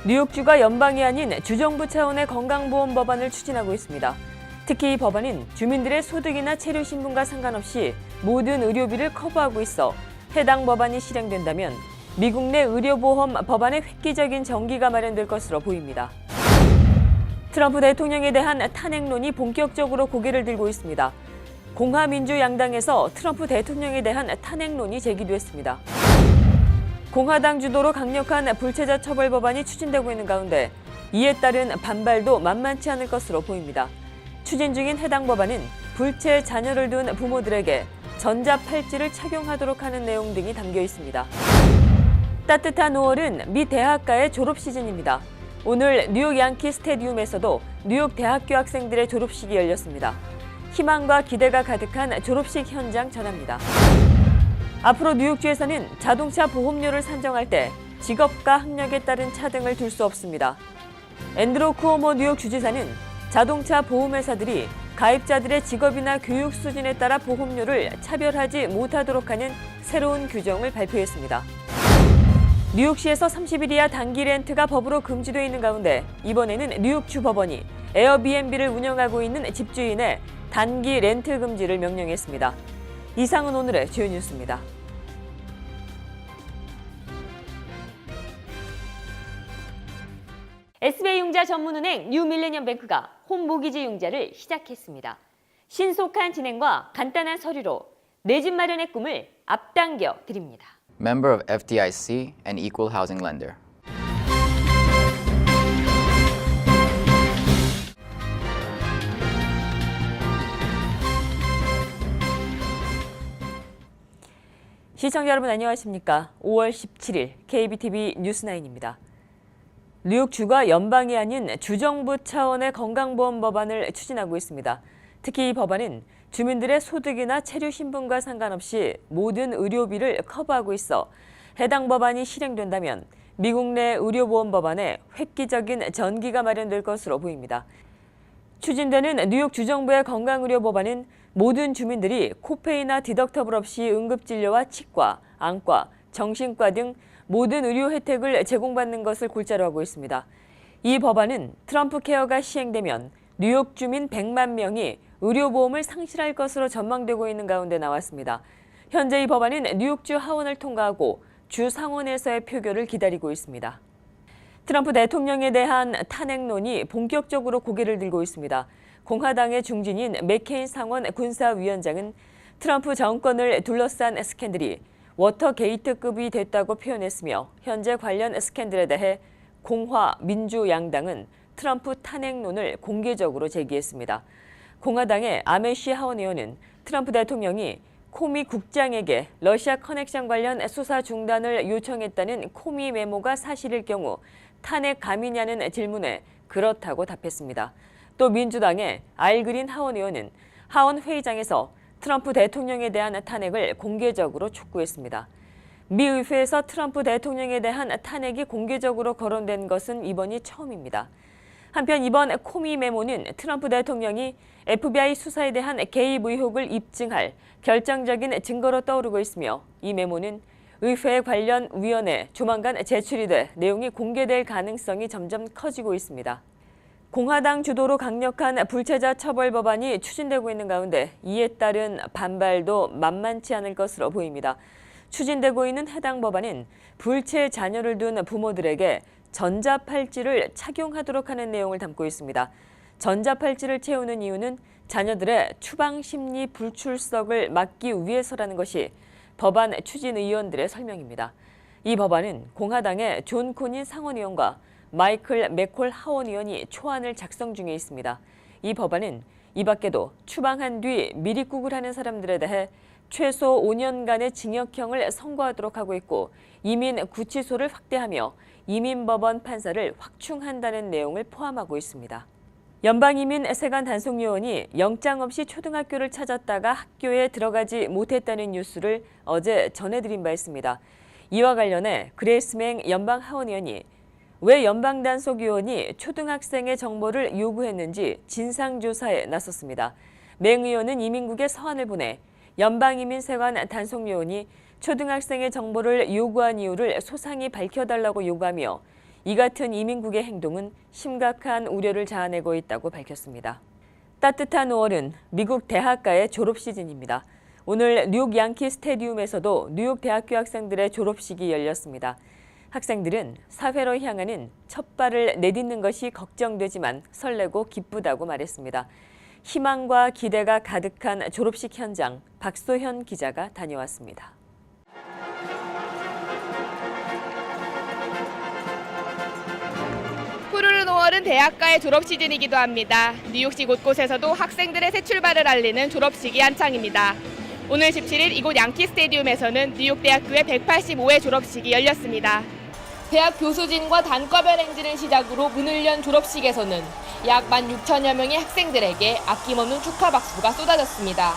뉴욕주가 연방이 아닌 주정부 차원의 건강보험 법안을 추진하고 있습니다. 특히 이 법안은 주민들의 소득이나 체류 신분과 상관없이 모든 의료비를 커버하고 있어 해당 법안이 실행된다면 미국 내 의료보험 법안의 획기적인 전기가 마련될 것으로 보입니다. 트럼프 대통령에 대한 탄핵론이 본격적으로 고개를 들고 있습니다. 공화민주 양당에서 트럼프 대통령에 대한 탄핵론이 제기됐습니다. 공화당 주도로 강력한 불체자 처벌 법안이 추진되고 있는 가운데 이에 따른 반발도 만만치 않을 것으로 보입니다. 추진 중인 해당 법안은 불체 자녀를 둔 부모들에게 전자팔찌를 착용하도록 하는 내용 등이 담겨 있습니다. 따뜻한 5월은 미 대학가의 졸업 시즌입니다. 오늘 뉴욕 양키 스테디움에서도 뉴욕 대학교 학생들의 졸업식이 열렸습니다. 희망과 기대가 가득한 졸업식 현장 전합니다. 앞으로 뉴욕주에서는 자동차 보험료를 산정할 때 직업과 학력에 따른 차등을 둘 수 없습니다. 앤드루 쿠오모 뉴욕 주지사는 자동차 보험회사들이 가입자들의 직업이나 교육 수준에 따라 보험료를 차별하지 못하도록 하는 새로운 규정을 발표했습니다. 뉴욕시에서 30일 이하 단기 렌트가 법으로 금지되어 있는 가운데 이번에는 뉴욕주 법원이 에어비앤비를 운영하고 있는 집주인의 단기 렌트 금지를 명령했습니다. 이상은 오늘의 주요 뉴스입니다. SBI융자 전문은행 뉴밀레니엄뱅크가 홈모기지 융자를 시작했습니다. 신속한 진행과 간단한 서류로 내 집 마련의 꿈을 앞당겨 드립니다. Member of FDIC and Equal Housing Lender. 시청자 여러분 안녕하십니까? 5월 17일 KBTV 뉴스9입니다. 뉴욕주가 연방이 아닌 주정부 차원의 건강보험 법안을 추진하고 있습니다. 특히 이 법안은 주민들의 소득이나 체류 신분과 상관없이 모든 의료비를 커버하고 있어 해당 법안이 실행된다면 미국 내 의료보험 법안에 획기적인 전기가 마련될 것으로 보입니다. 추진되는 뉴욕 주정부의 건강의료 법안은 모든 주민들이 코페이나 디덕터블 없이 응급진료와 치과, 안과, 정신과 등 모든 의료 혜택을 제공받는 것을 골자로 하고 있습니다. 이 법안은 트럼프 케어가 시행되면 뉴욕 주민 100만 명이 의료보험을 상실할 것으로 전망되고 있는 가운데 나왔습니다. 현재 이 법안은 뉴욕주 하원을 통과하고 주 상원에서의 표결을 기다리고 있습니다. 트럼프 대통령에 대한 탄핵론이 본격적으로 고개를 들고 있습니다. 공화당의 중진인 맥케인 상원 군사위원장은 트럼프 정권을 둘러싼 스캔들이 워터게이트급이 됐다고 표현했으며 현재 관련 스캔들에 대해 공화, 민주 양당은 트럼프 탄핵론을 공개적으로 제기했습니다. 공화당의 아메시 하원 의원은 트럼프 대통령이 코미 국장에게 러시아 커넥션 관련 수사 중단을 요청했다는 코미 메모가 사실일 경우 탄핵 감이냐는 질문에 그렇다고 답했습니다. 또 민주당의 알그린 하원 의원은 하원 회의장에서 트럼프 대통령에 대한 탄핵을 공개적으로 촉구했습니다. 미 의회에서 트럼프 대통령에 대한 탄핵이 공개적으로 거론된 것은 이번이 처음입니다. 한편 이번 코미 메모는 트럼프 대통령이 FBI 수사에 대한 개입 의혹을 입증할 결정적인 증거로 떠오르고 있으며 이 메모는 의회 관련 위원회에 조만간 제출이 돼 내용이 공개될 가능성이 점점 커지고 있습니다. 공화당 주도로 강력한 불체자 처벌 법안이 추진되고 있는 가운데 이에 따른 반발도 만만치 않을 것으로 보입니다. 추진되고 있는 해당 법안은 불체 자녀를 둔 부모들에게 전자팔찌를 착용하도록 하는 내용을 담고 있습니다. 전자팔찌를 채우는 이유는 자녀들의 추방심리 불출석을 막기 위해서라는 것이 법안 추진의원들의 설명입니다. 이 법안은 공화당의 존 코닌 상원의원과 마이클 맥콜 하원의원이 초안을 작성 중에 있습니다. 이 법안은 이 밖에도 추방한 뒤 미립국을 하는 사람들에 대해 최소 5년간의 징역형을 선고하도록 하고 있고 이민 구치소를 확대하며 이민법원 판사를 확충한다는 내용을 포함하고 있습니다. 연방이민 세관 단속요원이 영장 없이 초등학교를 찾았다가 학교에 들어가지 못했다는 뉴스를 어제 전해드린 바 있습니다. 이와 관련해 그레이스맹 연방하원의원이 왜 연방단속위원이 초등학생의 정보를 요구했는지 진상조사에 나섰습니다. 맹 의원은 이민국에 서한을 보내 연방이민세관 단속요원이 초등학생의 정보를 요구한 이유를 소상히 밝혀달라고 요구하며 이 같은 이민국의 행동은 심각한 우려를 자아내고 있다고 밝혔습니다. 따뜻한 5월은 미국 대학가의 졸업 시즌입니다. 오늘 뉴욕 양키 스테디움에서도 뉴욕 대학교 학생들의 졸업식이 열렸습니다. 학생들은 사회로 향하는 첫 발을 내딛는 것이 걱정되지만 설레고 기쁘다고 말했습니다. 희망과 기대가 가득한 졸업식 현장, 박소현 기자가 다녀왔습니다. 푸르른 5월은 대학가의 졸업 시즌이기도 합니다. 뉴욕시 곳곳에서도 학생들의 새 출발을 알리는 졸업식이 한창입니다. 오늘 17일 이곳 양키 스테디움에서는 뉴욕 대학교의 185회 졸업식이 열렸습니다. 대학 교수진과 단과별 행진을 시작으로 문을 연 졸업식에서는 약 16,000여 명의 학생들에게 아낌없는 축하 박수가 쏟아졌습니다.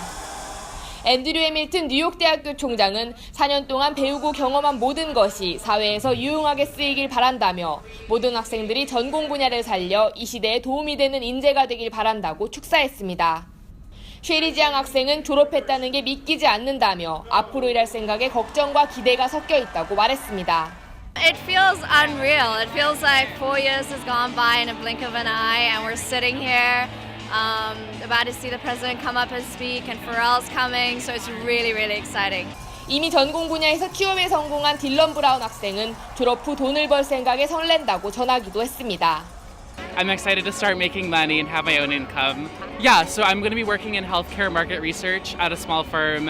앤드류 해밀튼 뉴욕대학교 총장은 4년 동안 배우고 경험한 모든 것이 사회에서 유용하게 쓰이길 바란다며 모든 학생들이 전공 분야를 살려 이 시대에 도움이 되는 인재가 되길 바란다고 축사했습니다. 쉐리지앙 학생은 졸업했다는 게 믿기지 않는다며 앞으로 일할 생각에 걱정과 기대가 섞여 있다고 말했습니다. It feels unreal. It feels like 4 years has gone by in a blink of an eye, and we're sitting here about to see the president come up and speak, and Pharrell's coming, so it's really, really exciting. 이미 전공 분야에서 취업에 성공한 딜런 브라운 학생은 졸업 후 돈을 벌 생각에 설렌다고 전하기도 했습니다. I'm excited to start making money and have my own income. Yeah, so I'm going to be working in healthcare market research at a small firm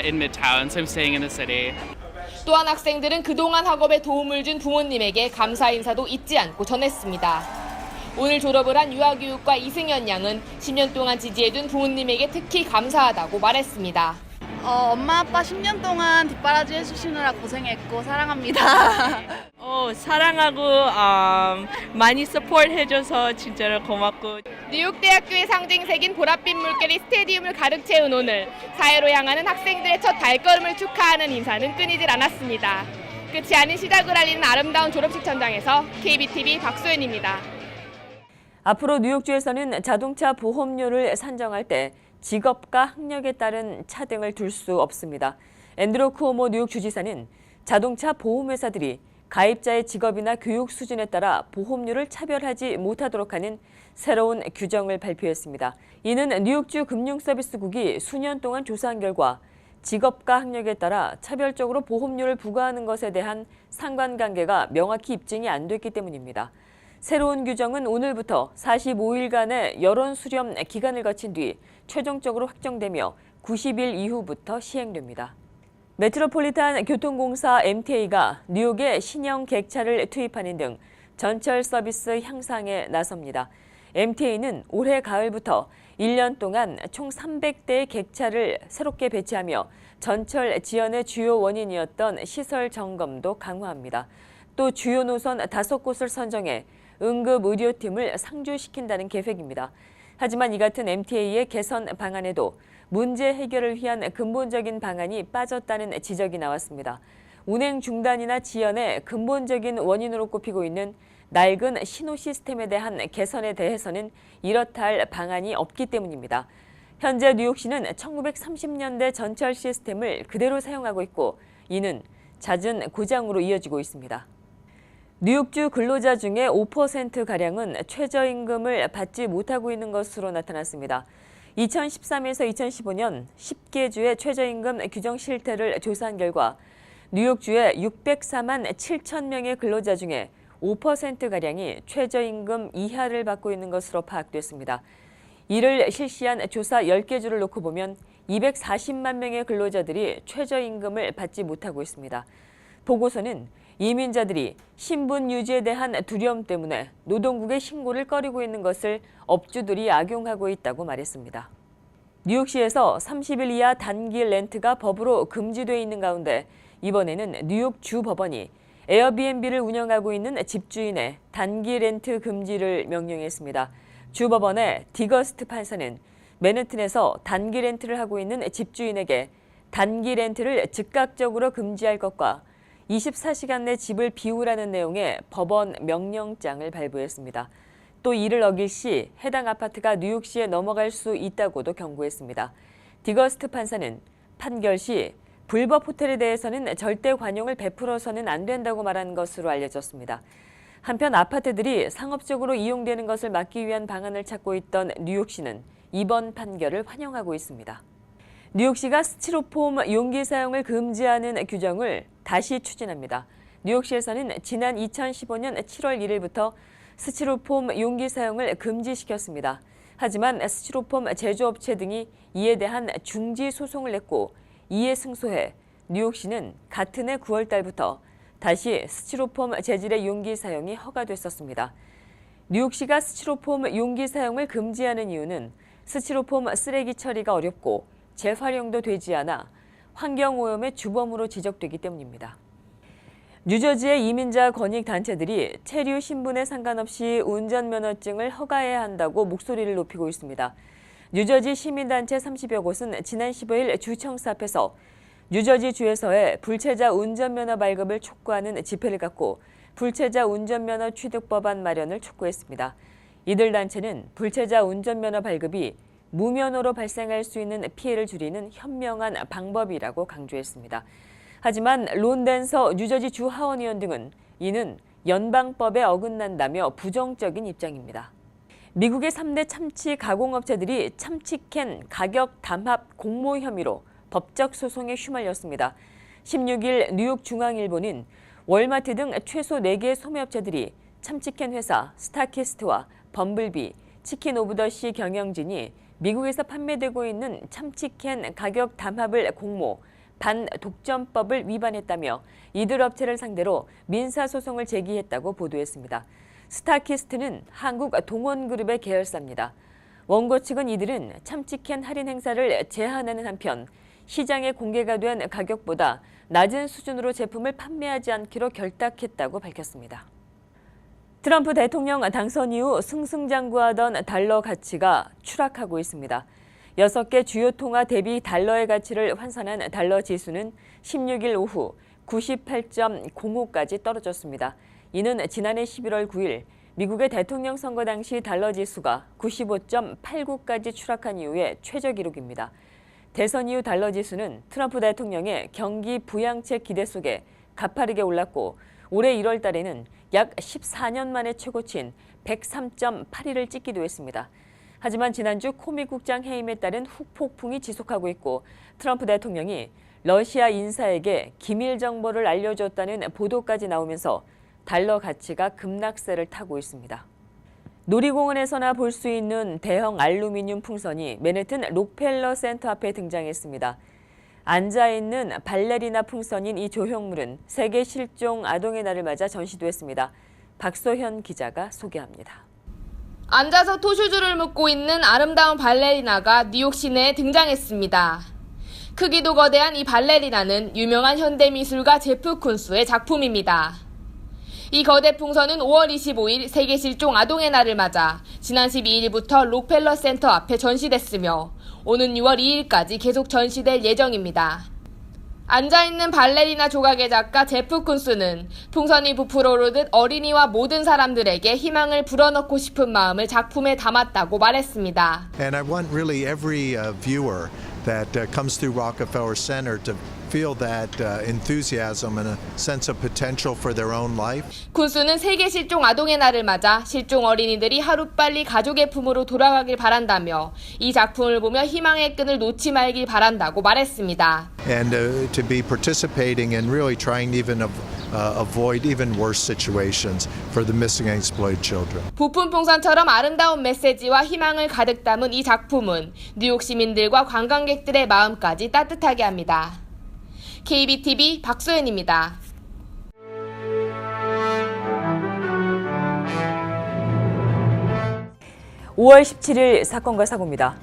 in Midtown, so I'm staying in the city. 또한 학생들은 그동안 학업에 도움을 준 부모님에게 감사 인사도 잊지 않고 전했습니다. 오늘 졸업을 한 유아교육과 이승연 양은 10년 동안 지지해준 부모님에게 특히 감사하다고 말했습니다. 엄마 아빠 10년 동안 뒷바라지 해주시느라 고생했고 사랑합니다. 사랑하고 많이 서포트 해줘서 진짜로 고맙고. 뉴욕대학교의 상징색인 보랏빛 물결이 스테디움을 가득 채운 오늘 사회로 향하는 학생들의 첫 발걸음을 축하하는 인사는 끊이질 않았습니다. 끝이 아닌 시작을 알리는 아름다운 졸업식 현장에서 KBTV 박소연입니다. 앞으로 뉴욕주에서는 자동차 보험료를 산정할 때 직업과 학력에 따른 차등을 둘 수 없습니다. 앤드루 쿠오모 뉴욕 주지사는 자동차 보험회사들이 가입자의 직업이나 교육 수준에 따라 보험료를 차별하지 못하도록 하는 새로운 규정을 발표했습니다. 이는 뉴욕주 금융서비스국이 수년 동안 조사한 결과 직업과 학력에 따라 차별적으로 보험료를 부과하는 것에 대한 상관관계가 명확히 입증이 안 됐기 때문입니다. 새로운 규정은 오늘부터 45일간의 여론 수렴 기간을 거친 뒤 최종적으로 확정되며 90일 이후부터 시행됩니다. 메트로폴리탄 교통공사 MTA가 뉴욕에 신형 객차를 투입하는 등 전철 서비스 향상에 나섭니다. MTA는 올해 가을부터 1년 동안 총 300대의 객차를 새롭게 배치하며 전철 지연의 주요 원인이었던 시설 점검도 강화합니다. 또 주요 노선 5곳을 선정해 응급의료팀을 상주시킨다는 계획입니다. 하지만 이 같은 MTA의 개선 방안에도 문제 해결을 위한 근본적인 방안이 빠졌다는 지적이 나왔습니다. 운행 중단이나 지연의 근본적인 원인으로 꼽히고 있는 낡은 신호 시스템에 대한 개선에 대해서는 이렇다 할 방안이 없기 때문입니다. 현재 뉴욕시는 1930년대 전철 시스템을 그대로 사용하고 있고 이는 잦은 고장으로 이어지고 있습니다. 뉴욕주 근로자 중에 5%가량은 최저임금을 받지 못하고 있는 것으로 나타났습니다. 2013에서 2015년 10개 주의 최저임금 규정 실태를 조사한 결과 뉴욕주의 604만 7천 명의 근로자 중에 5%가량이 최저임금 이하를 받고 있는 것으로 파악됐습니다. 이를 실시한 조사 10개 주를 놓고 보면 240만 명의 근로자들이 최저임금을 받지 못하고 있습니다. 보고서는 이민자들이 신분 유지에 대한 두려움 때문에 노동국에 신고를 꺼리고 있는 것을 업주들이 악용하고 있다고 말했습니다. 뉴욕시에서 30일 이하 단기 렌트가 법으로 금지돼 있는 가운데 이번에는 뉴욕 주법원이 에어비앤비를 운영하고 있는 집주인의 단기 렌트 금지를 명령했습니다. 주법원의 디거스트 판사는 맨해튼에서 단기 렌트를 하고 있는 집주인에게 단기 렌트를 즉각적으로 금지할 것과 24시간 내 집을 비우라는 내용의 법원 명령장을 발부했습니다. 또 이를 어길 시 해당 아파트가 뉴욕시에 넘어갈 수 있다고도 경고했습니다. 디거스트 판사는 판결 시 불법 호텔에 대해서는 절대 관용을 베풀어서는 안 된다고 말한 것으로 알려졌습니다. 한편 아파트들이 상업적으로 이용되는 것을 막기 위한 방안을 찾고 있던 뉴욕시는 이번 판결을 환영하고 있습니다. 뉴욕시가 스티로폼 용기 사용을 금지하는 규정을 다시 추진합니다. 뉴욕시에서는 지난 2015년 7월 1일부터 스티로폼 용기 사용을 금지시켰습니다. 하지만 스티로폼 제조업체 등이 이에 대한 중지 소송을 냈고 이에 승소해 뉴욕시는 같은 해 9월 달부터 다시 스티로폼 재질의 용기 사용이 허가됐었습니다. 뉴욕시가 스티로폼 용기 사용을 금지하는 이유는 스티로폼 쓰레기 처리가 어렵고 재활용도 되지 않아 환경오염의 주범으로 지적되기 때문입니다. 뉴저지의 이민자 권익단체들이 체류 신분에 상관없이 운전면허증을 허가해야 한다고 목소리를 높이고 있습니다. 뉴저지 시민단체 30여 곳은 지난 15일 주청사 앞에서 뉴저지주에서의 불체자 운전면허 발급을 촉구하는 집회를 갖고 불체자 운전면허 취득 법안 마련을 촉구했습니다. 이들 단체는 불체자 운전면허 발급이 무면허로 발생할 수 있는 피해를 줄이는 현명한 방법이라고 강조했습니다. 하지만 론덴서 뉴저지 주 하원의원 등은 이는 연방법에 어긋난다며 부정적인 입장입니다. 미국의 3대 참치 가공업체들이 참치캔 가격 담합 공모 혐의로 법적 소송에 휘말렸습니다. 16일 뉴욕 중앙일보는 월마트 등 최소 4개의 소매업체들이 참치캔 회사 스타키스트와 범블비, 치킨 오브 더 시 경영진이 미국에서 판매되고 있는 참치캔 가격 담합을 공모, 반독점법을 위반했다며 이들 업체를 상대로 민사소송을 제기했다고 보도했습니다. 스타키스트는 한국 동원그룹의 계열사입니다. 원고 측은 이들은 참치캔 할인 행사를 제한하는 한편 시장에 공개가 된 가격보다 낮은 수준으로 제품을 판매하지 않기로 결탁했다고 밝혔습니다. 트럼프 대통령 당선 이후 승승장구하던 달러 가치가 추락하고 있습니다. 6개 주요 통화 대비 달러의 가치를 환산한 달러 지수는 16일 오후 98.05까지 떨어졌습니다. 이는 지난해 11월 9일 미국의 대통령 선거 당시 달러 지수가 95.89까지 추락한 이후의 최저 기록입니다. 대선 이후 달러 지수는 트럼프 대통령의 경기 부양책 기대 속에 가파르게 올랐고 올해 1월 달에는 약 14년 만에 최고치인 103.81을 찍기도 했습니다. 하지만 지난주 코미국장 해임에 따른 후폭풍이 지속하고 있고 트럼프 대통령이 러시아 인사에게 기밀 정보를 알려줬다는 보도까지 나오면서 달러 가치가 급락세를 타고 있습니다. 놀이공원에서나 볼 수 있는 대형 알루미늄 풍선이 맨해튼 록펠러 센터 앞에 등장했습니다. 앉아있는 발레리나 풍선인 이 조형물은 세계 실종 아동의 날을 맞아 전시됐습니다. 박소현 기자가 소개합니다. 앉아서 토슈즈를 묶고 있는 아름다운 발레리나가 뉴욕 시내에 등장했습니다. 크기도 거대한 이 발레리나는 유명한 현대미술가 제프 쿤스의 작품입니다. 이 거대 풍선은 5월 25일 세계 실종 아동의 날을 맞아 지난 12일부터 록펠러 센터 앞에 전시됐으며 오는 6월 2일까지 계속 전시될 예정입니다. 앉아있는 발레리나 조각의 작가 제프 쿤스는 풍선이 부풀어 오르듯 어린이와 모든 사람들에게 희망을 불어넣고 싶은 마음을 작품에 담았다고 말했습니다. And I want really every viewer that comes through Rockefeller Center to feel that enthusiasm and a sense of potential for their own life. 쿤스는 세계 실종 아동의 날을 맞아 실종 어린이들이 하루빨리 가족의 품으로 돌아가길 바란다며 이 작품을 보며 희망의 끈을 놓지 말길 바란다고 말했습니다. And to be participating and really trying to even avoid even worse situations for the missing and exploited children. 부푼 풍선처럼 아름다운 메시지와 희망을 가득 담은 이 작품은 뉴욕 시민들과 관광객들의 마음까지 따뜻하게 합니다. KBTV 박소연입니다. (5월 17일) 사건과 사고입니다.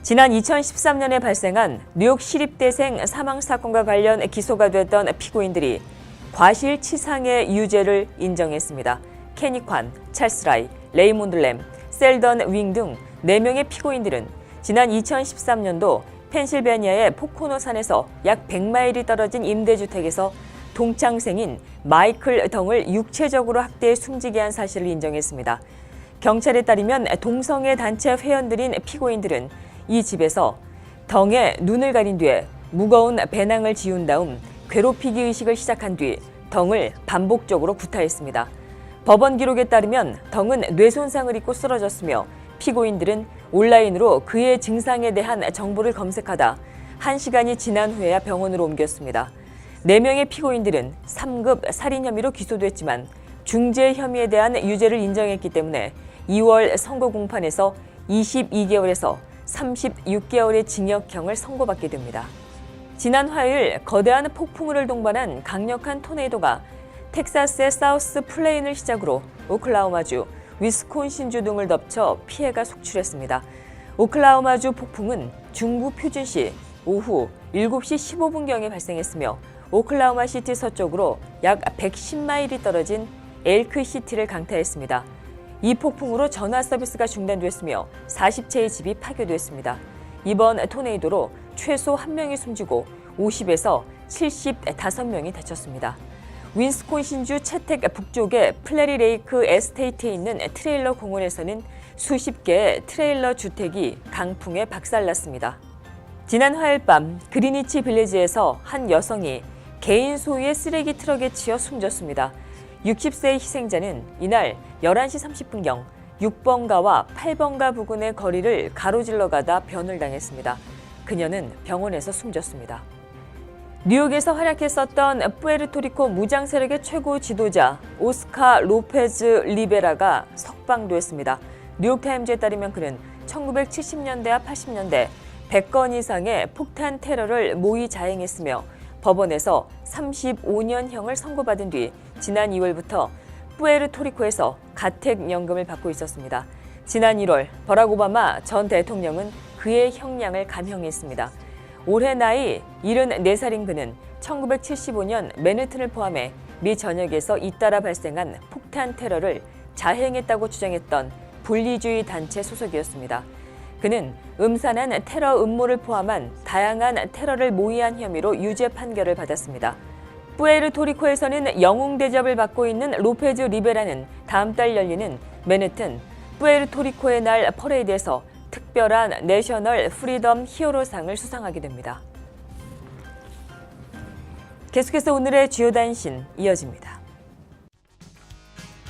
지난 2013년에 발생한 뉴욕 시립대생 사망 사건과 관련 기소가 됐던 피고인들이 과실치상의 유죄를 인정했습니다. 케니 관, 찰스 라이, 레이몬드 램, 셀던 윙 등 4명의 피고인들은 지난 2013년도 펜실베니아의 포코노 산에서 약 100마일이 떨어진 임대주택에서 동창생인 마이클 덩을 육체적으로 학대해 숨지게 한 사실을 인정했습니다. 경찰에 따르면 동성애 단체 회원들인 피고인들은 이 집에서 덩의 눈을 가린 뒤에 무거운 배낭을 지운 다음 괴롭히기 의식을 시작한 뒤 덩을 반복적으로 구타했습니다. 법원 기록에 따르면 덩은 뇌손상을 입고 쓰러졌으며 피고인들은 온라인으로 그의 증상에 대한 정보를 검색하다 1시간이 지난 후에야 병원으로 옮겼습니다. 4명의 피고인들은 3급 살인 혐의로 기소됐지만 중재 혐의에 대한 유죄를 인정했기 때문에 2월 선고 공판에서 22개월에서 36개월의 징역형을 선고받게 됩니다. 지난 화요일 거대한 폭풍우를 동반한 강력한 토네이도가 텍사스의 사우스 플레인을 시작으로 오클라호마주, 위스콘신주 등을 덮쳐 피해가 속출했습니다. 오클라호마주 폭풍은 중부 표준시 오후 7시 15분경에 발생했으며 오클라호마 시티 서쪽으로 약 110마일이 떨어진 엘크시티를 강타했습니다. 이 폭풍으로 전화 서비스가 중단됐으며 40채의 집이 파괴됐습니다. 이번 토네이도로 최소 1명이 숨지고 50에서 75명이 다쳤습니다. 윈스콘신주 채택 북쪽의 플레리 레이크 에스테이트에 있는 트레일러 공원에서는 수십 개의 트레일러 주택이 강풍에 박살났습니다. 지난 화요일 밤 그리니치 빌리지에서 한 여성이 개인 소유의 쓰레기 트럭에 치여 숨졌습니다. 60세의 희생자는 이날 11시 30분경 6번가와 8번가 부근의 거리를 가로질러 가다 변을 당했습니다. 그녀는 병원에서 숨졌습니다. 뉴욕에서 활약했었던 푸에르토리코 무장 세력의 최고 지도자 오스카 로페즈 리베라가 석방됐습니다. 뉴욕타임즈에 따르면 그는 1970년대와 80년대 100건 이상의 폭탄 테러를 모의 자행했으며 법원에서 35년형을 선고받은 뒤 지난 2월부터 푸에르토리코에서 가택연금을 받고 있었습니다. 지난 1월 버락 오바마 전 대통령은 그의 형량을 감형했습니다. 올해 나이 74살인 그는 1975년 맨해튼을 포함해 미 전역에서 잇따라 발생한 폭탄 테러를 자행했다고 주장했던 분리주의 단체 소속이었습니다. 그는 음산한 테러 음모를 포함한 다양한 테러를 모의한 혐의로 유죄 판결을 받았습니다. 푸에르토리코에서는 영웅 대접을 받고 있는 로페즈 리베라는 다음 달 열리는 맨해튼 푸에르토리코의 날 퍼레이드에서 특별한 내셔널 프리덤 히어로상을 수상하게 됩니다. 계속해서 오늘의 주요 단신 이어집니다.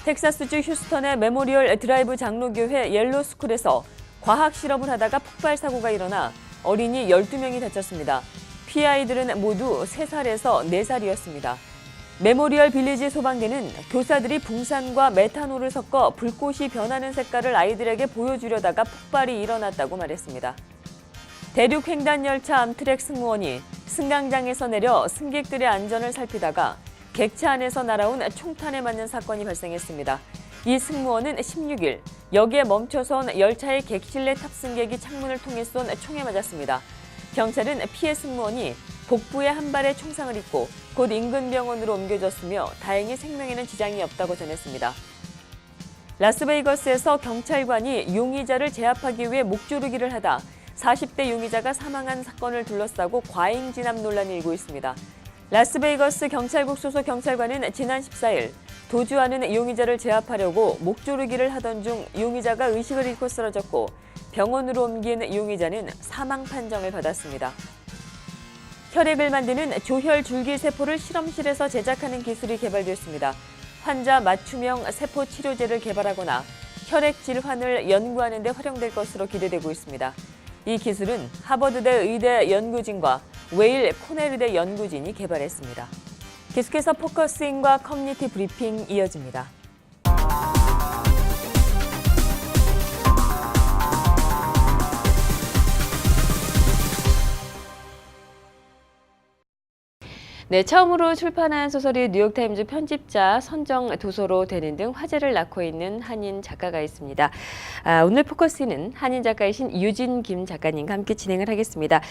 텍사스주 휴스턴의 메모리얼 드라이브 장로교회 옐로스쿨에서 과학 실험을 하다가 폭발 사고가 일어나 어린이 12명이 다쳤습니다. 피해 아이들은 모두 3살에서 4살이었습니다. 메모리얼 빌리지 소방대는 교사들이 붕산과 메탄올을 섞어 불꽃이 변하는 색깔을 아이들에게 보여주려다가 폭발이 일어났다고 말했습니다. 대륙 횡단 열차 암트랙 승무원이 승강장에서 내려 승객들의 안전을 살피다가 객차 안에서 날아온 총탄에 맞는 사건이 발생했습니다. 이 승무원은 16일 역에 멈춰선 열차의 객실 내 탑승객이 창문을 통해 쏜 총에 맞았습니다. 경찰은 피해 승무원이 복부에 한 발의 총상을 입고 곧 인근 병원으로 옮겨졌으며 다행히 생명에는 지장이 없다고 전했습니다. 라스베이거스에서 경찰관이 용의자를 제압하기 위해 목조르기를 하다 40대 용의자가 사망한 사건을 둘러싸고 과잉 진압 논란이 일고 있습니다. 라스베이거스 경찰국 소속 경찰관은 지난 14일 도주하는 용의자를 제압하려고 목조르기를 하던 중 용의자가 의식을 잃고 쓰러졌고 병원으로 옮긴 용의자는 사망 판정을 받았습니다. 혈액을 만드는 조혈 줄기세포를 실험실에서 제작하는 기술이 개발됐습니다. 환자 맞춤형 세포 치료제를 개발하거나 혈액 질환을 연구하는 데 활용될 것으로 기대되고 있습니다. 이 기술은 하버드대 의대 연구진과 웨일 코넬의대 연구진이 개발했습니다. 계속해서 포커스인과 커뮤니티 브리핑 이어집니다. 네, 처음으로 출판한 소설이 뉴욕타임즈 편집자 선정 도서로 되는 등 화제를 낳고 있는 한인 작가가 있습니다. 오늘 포커스는 한인 작가이신 유진 김 작가님과 함께 진행을 하겠습니다.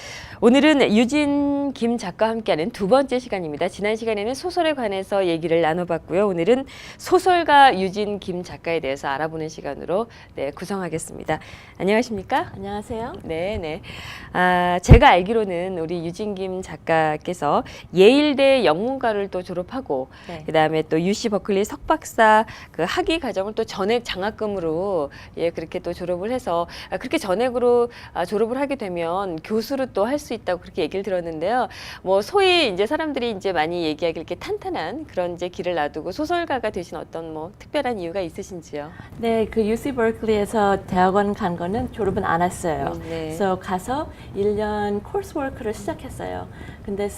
오늘은 유진 김 작가와 함께하는 두 번째 시간입니다. 지난 시간에는 소설에 관해서 얘기를 나눠봤고요. 오늘은 소설가 유진 김 작가에 대해서 알아보는 시간으로 구성하겠습니다. 안녕하십니까? 안녕하세요. 네. 제가 알기로는 우리 유진 김 작가께서 예일 예일대 영문과를 또 졸업하고 네. 그다음에 또 UC 버클리 석박사 그 학위 과정을 또 전액 장학금으로 예 그렇게 또 졸업을 해서 그렇게 전액으로 졸업을 하게 되면 교수로 또 할 수 있다고 그렇게 얘기를 들었는데요. 뭐 소위 이제 사람들이 이제 많이 얘기하기 이렇게 탄탄한 그런 이제 길을 놔두고 소설가가 되신 어떤 뭐 특별한 이유가 있으신지요? 네, 그 UC 버클리에서 대학원 간 거는 졸업은 안 했어요. 네. 그래서 가서 1년 코스워크를 시작했어요. 근데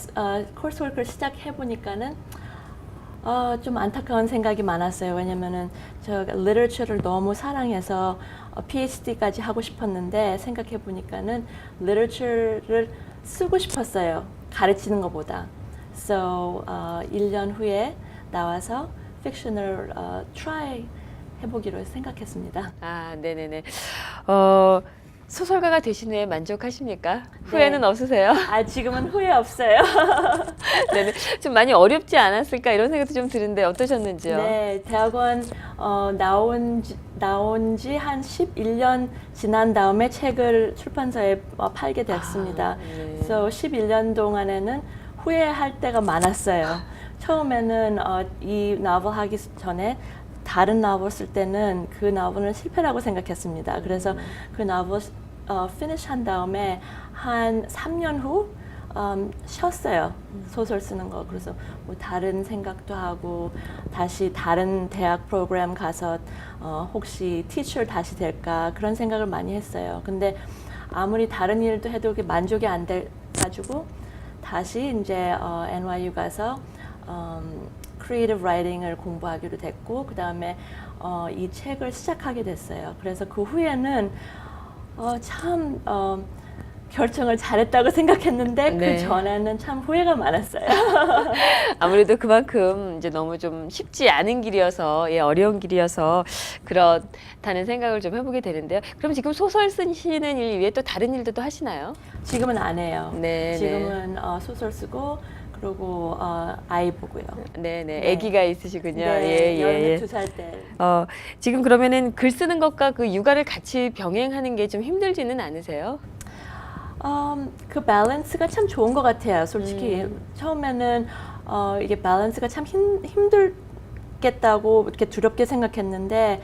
코스워크를 시작해 보니까는 좀 안타까운 생각이 많았어요. 왜냐면은 저 리터처를 너무 사랑해서 PhD까지 하고 싶었는데 생각해 보니까는 리터처를 쓰고 싶었어요. 가르치는 것보다. So 1년 후에 나와서 픽션을 try 해보기로 생각했습니다. 아, 네네네. 소설가가 되신 후에 만족하십니까? 후회는 네. 없으세요? 지금은 후회 없어요. 네네. 좀 많이 어렵지 않았을까 이런 생각도 좀 드는데 어떠셨는지요? 네, 대학원 나온 지 한 11년 지난 다음에 책을 출판사에 팔게 됐습니다. 네. 그래서 11년 동안에는 후회할 때가 많았어요. 처음에는 이 노벨 하기 전에 다른 노벨 쓸 때는 그 노벨은 실패라고 생각했습니다. 그래서 그 노벨 피니시 한 다음에 한 3년 후 쉬었어요. 소설 쓰는 거. 그래서 뭐 다른 생각도 하고 다시 다른 대학 프로그램 가서 혹시 티처 다시 될까 그런 생각을 많이 했어요. 근데 아무리 다른 일도 해도 그게 만족이 안 돼가지고 다시 이제 NYU 가서 크리에이티브 라이팅을 공부하기로 됐고 그 다음에 이 책을 시작하게 됐어요. 그래서 그 후에는 참 결정을 잘했다고 생각했는데 네. 그 전에는 참 후회가 많았어요. 아무래도 그만큼 이제 너무 좀 쉽지 않은 길이어서 예, 어려운 길이어서 그렇다는 생각을 좀 해보게 되는데요. 그럼 지금 소설 쓰시는 일 외에 또 다른 일도 또 하시나요? 지금은 안 해요. 네, 지금은 소설 쓰고 그리고 아이 보고요. 네네. 네. 아기가 있으시군요. 네, 예, 예. 12살 때. 지금 그러면은 글 쓰는 것과 그 육아를 같이 병행하는 게 좀 힘들지는 않으세요? 그 밸런스가 참 좋은 것 같아요. 솔직히 처음에는 이게 밸런스가 참 힘들겠다고 이렇게 두렵게 생각했는데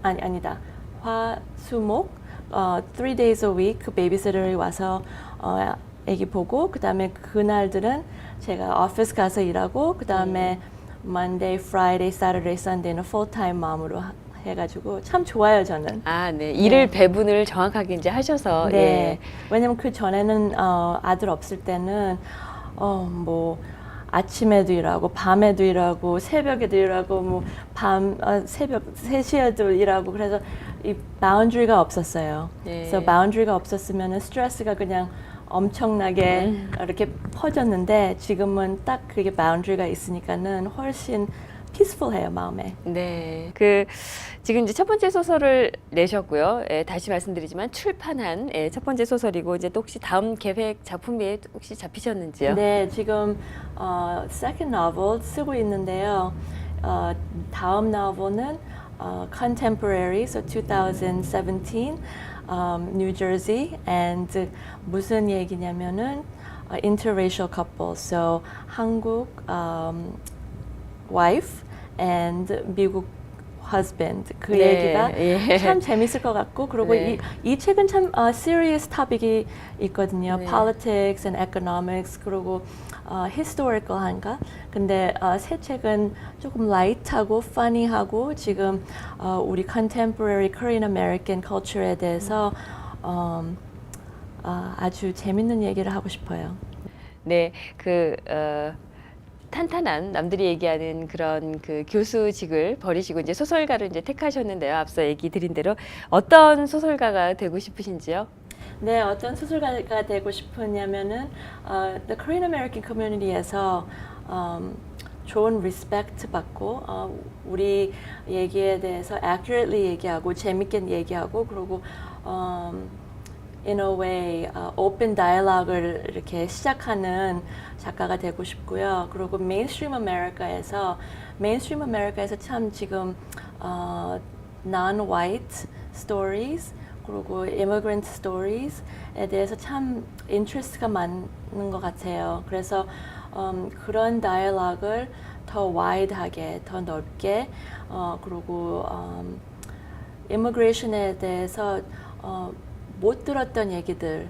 아니다. 화수목 3 days a week 그 베이비시터이 와서 애기 보고 그다음에 그날들은 제가 오피스 가서 일하고 그다음에 Monday, Friday, Saturday, Sunday는 풀타임 맘으로 해가지고 참 좋아요 저는. 아, 네. 일을 배분을 정확하게 이제 하셔서 네. 예. 왜냐면 그 전에는 아들 없을 때는 뭐 아침에도 일하고 밤에도 일하고 새벽에도 일하고 뭐 새벽 3시에도 일하고 그래서 이 바운드리가 없었어요. 예. 그래서 바운드리가 없었으면은 스트레스가 그냥 엄청나게 이렇게 퍼졌는데 지금은 딱 그게 바운드리가 있으니까는 훨씬 피스풀해요 마음에. 네. 지금 이제 첫 번째 소설을 내셨고요. 예, 다시 말씀드리지만 출판한 첫 번째 소설이고 이제 또 혹시 다음 계획 작품이 혹시 잡히셨는지요? 네, 지금 second novel 쓰고 있는데요. 다음 novel은 contemporary, so 2017, New Jersey, and 무슨 얘기냐면은 interracial couple, so 한국 wife and 미국 husband 그 네, 얘기가 예. 참 재밌을 것 같고 그리고 네. 이 책은 참 serious topic이 있거든요. 네. politics and economics 그리고 historical한가? 근데 새 책은 조금 light하고 funny하고 지금 우리 contemporary Korean American culture에 대해서 아주 재밌는 얘기를 하고 싶어요. 네. 탄탄한 남들이 얘기하는 그런 그 교수직을 버리시고 이제 소설가를 이제 택하셨는데요. 앞서 얘기 드린 대로 어떤 소설가가 되고 싶으신지요? 네, 어떤 소설가가 되고 싶으냐면은 the Korean American community에서 좋은 respect 받고 우리 얘기에 대해서 accurately 얘기하고 재밌게 얘기하고 그리고 in a way open dialogue을 이렇게 시작하는 작가가 되고 싶고요. 그리고 mainstream America에서 참 지금 non-white stories 그리고 immigrant stories에 대해서 참 인트레스트가 많은 것 같아요. 그래서 그런 다이얼로그를 더 와이드하게, 더 넓게 그리고 immigration에 대해서 못 들었던 얘기들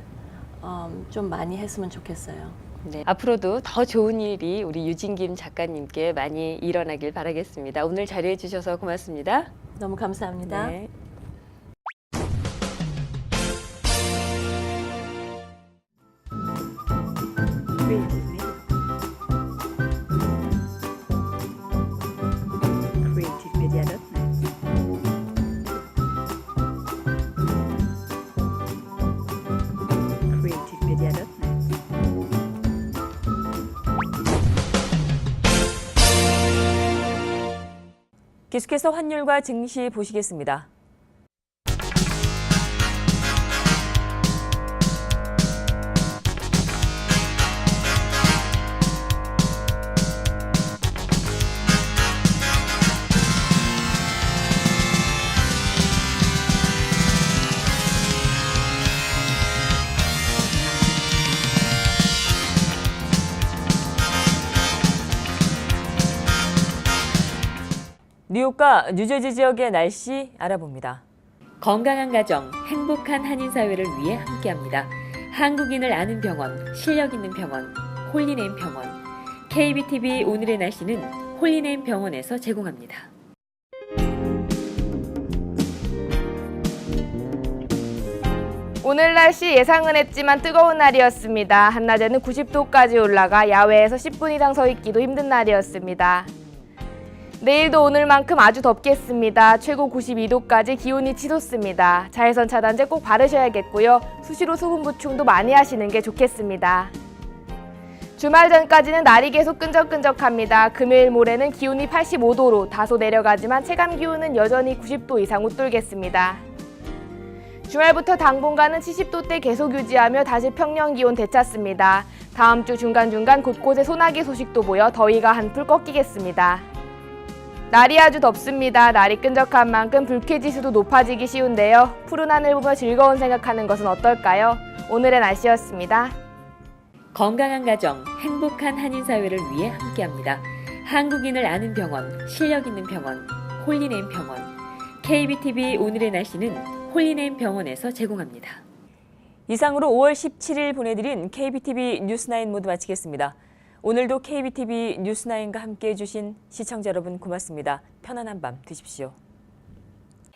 좀 많이 했으면 좋겠어요. 네, 앞으로도 더 좋은 일이 우리 유진김 작가님께 많이 일어나길 바라겠습니다. 오늘 자리해 주셔서 고맙습니다. 너무 감사합니다. 네. 계속해서 환율과 증시 보시겠습니다. 뉴욕과 뉴저지 지역의 날씨 알아봅니다. 건강한 가정, 행복한 한인사회를 위해 함께합니다. 한국인을 아는 병원, 실력 있는 병원, 홀리네임 병원. KBTV 오늘의 날씨는 홀리네임 병원에서 제공합니다. 오늘 날씨 예상은 했지만 뜨거운 날이었습니다. 한낮에는 90도까지 올라가 야외에서 10분 이상 서 있기도 힘든 날이었습니다. 내일도 오늘만큼 아주 덥겠습니다. 최고 92도까지 기온이 치솟습니다. 자외선 차단제 꼭 바르셔야겠고요. 수시로 수분 보충도 많이 하시는 게 좋겠습니다. 주말 전까지는 날이 계속 끈적끈적합니다. 금요일 모레는 기온이 85도로 다소 내려가지만 체감 기온은 여전히 90도 이상 웃돌겠습니다. 주말부터 당분간은 70도대 계속 유지하며 다시 평년 기온 되찾습니다. 다음 주 중간중간 곳곳에 소나기 소식도 보여 더위가 한풀 꺾이겠습니다. 날이 아주 덥습니다. 날이 끈적한 만큼 불쾌지수도 높아지기 쉬운데요. 푸른 하늘 보며 즐거운 생각하는 것은 어떨까요? 오늘의 날씨였습니다. 건강한 가정, 행복한 한인사회를 위해 함께합니다. 한국인을 아는 병원, 실력 있는 병원, 홀리네임 병원. KBTV 오늘의 날씨는 홀리네임 병원에서 제공합니다. 이상으로 5월 17일 보내드린 KBTV 뉴스9 모두 마치겠습니다. 오늘도 KBTV 뉴스9과 함께해 주신 시청자 여러분 고맙습니다. 편안한 밤 되십시오.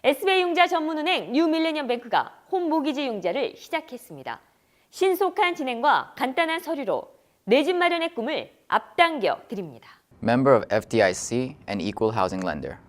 SBI융자 전문은행 뉴밀레니엄뱅크가 홈모기지 융자를 시작했습니다. 신속한 진행과 간단한 서류로 내 집 마련의 꿈을 앞당겨 드립니다. Member of FDIC and equal housing lender.